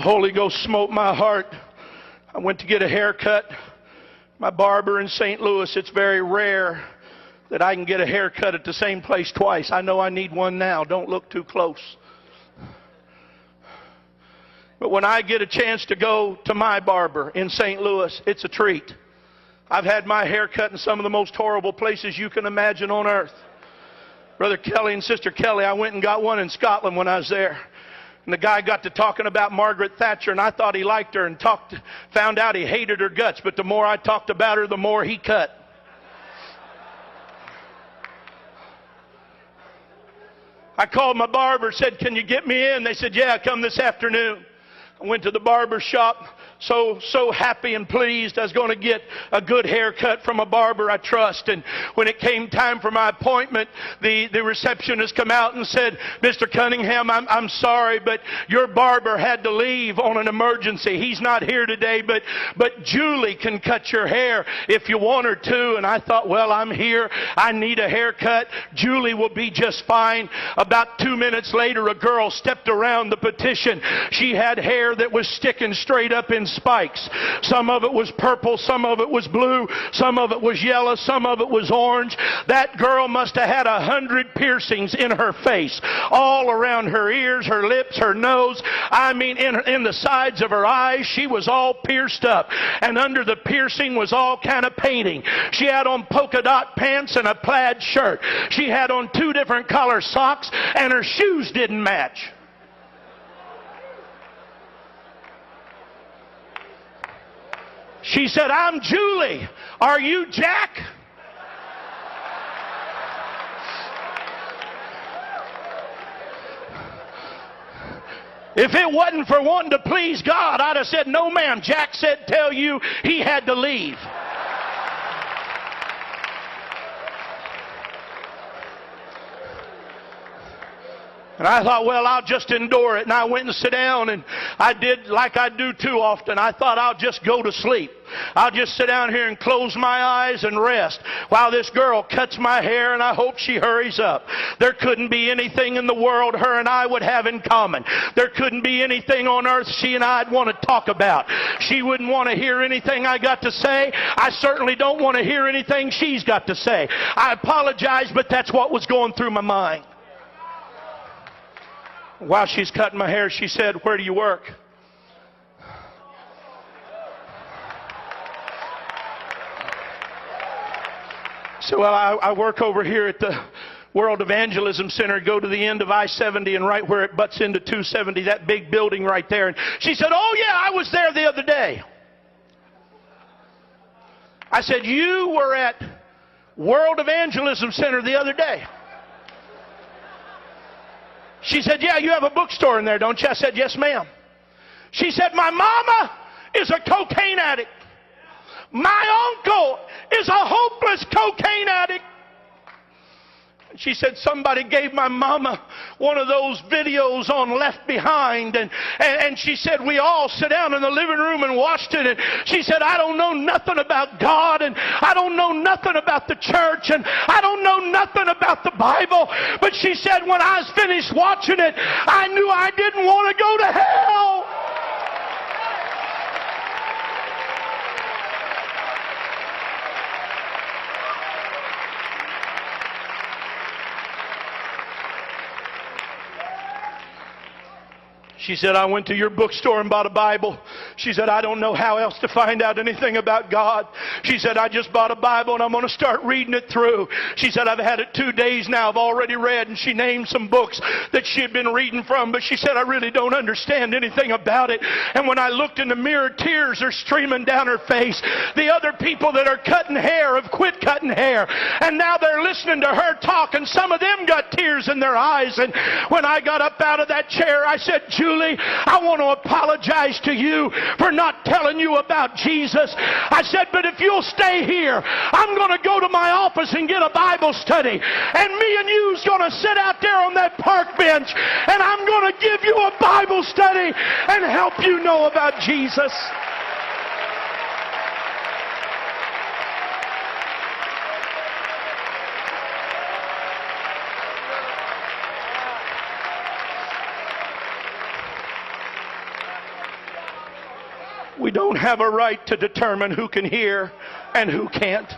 The Holy Ghost smote my heart. I went to get a haircut. My barber in St. Louis, it's very rare that I can get a haircut at the same place twice. I know I need one now. Don't look too close. But when I get a chance to go to my barber in St. Louis, it's a treat. I've had my hair cut in some of the most horrible places you can imagine on earth. Brother Kelly and Sister Kelly, I went and got one in Scotland when I was there. And the guy got to talking about Margaret Thatcher, and I thought he liked her, and found out he hated her guts. But the more I talked about her, the more he cut. I called my barber, said, "Can you get me in?" They said, "Yeah, come this afternoon." I went to the barber shop, so happy and pleased I was going to get a good haircut from a barber I trust. And when it came time for my appointment, the receptionist come out and said, "Mr. Cunningham, I'm sorry, but your barber had to leave on an emergency. He's not here today, but Julie can cut your hair if you want her to." And I thought, well, I'm here. I need a haircut. Julie will be just fine. About 2 minutes later, a girl stepped around the petition. She had hair that was sticking straight up in spikes. Some of it was purple, some of it was blue, some of it was yellow, some of it was orange. That girl must have had 100 piercings in her face, all around her ears, her lips, her nose. I mean, in the sides of her eyes, she was all pierced up. And under the piercing was all kind of painting. She had on polka dot pants and a plaid shirt. She had on 2 different color socks, and her shoes didn't match. She said, "I'm Julie. Are you Jack?" If it wasn't for wanting to please God, I'd have said, "No, ma'am. Jack said tell you he had to leave." And I thought, well, I'll just endure it. And I went and sat down, and I did like I do too often. I thought I'll just go to sleep. I'll just sit down here and close my eyes and rest while this girl cuts my hair, and I hope she hurries up. There couldn't be anything in the world her and I would have in common. There couldn't be anything on earth she and I'd want to talk about. She wouldn't want to hear anything I got to say. I certainly don't want to hear anything she's got to say. I apologize, but that's what was going through my mind. While she's cutting my hair, she said, "Where do you work?" I said, "Well, I work over here at the World Evangelism Center. Go to the end of I-70 and right where it butts into 270, that big building right there." And she said, "Oh, yeah, I was there the other day." I said, "You were at World Evangelism Center the other day?" She said, "Yeah, you have a bookstore in there, don't you?" I said, "Yes, ma'am." She said, "My mama is a cocaine addict. My uncle is a hopeless cocaine addict." She said, "Somebody gave my mama one of those videos on Left Behind." And she said, "We all sat down in the living room and watched it." And she said, "I don't know nothing about God, and I don't know nothing about the church, and I don't know nothing about the Bible." But she said, "When I was finished watching it, I knew I didn't want to go to hell." She said, "I went to your bookstore and bought a Bible." She said, "I don't know how else to find out anything about God." She said, "I just bought a Bible and I'm going to start reading it through." She said, "I've had it 2 days now. I've already read." And she named some books that she had been reading from. But she said, "I really don't understand anything about it." And when I looked in the mirror, tears are streaming down her face. The other people that are cutting hair have quit cutting hair. And now they're listening to her talk. And some of them got tears in their eyes. And when I got up out of that chair, I said, "Julie, I want to apologize to you for not telling you about Jesus." I said, "But if you'll stay here, I'm going to go to my office and get a Bible study. And me and you's going to sit out there on that park bench, and I'm going to give you a Bible study and help you know about Jesus." We don't have a right to determine who can hear and who can't.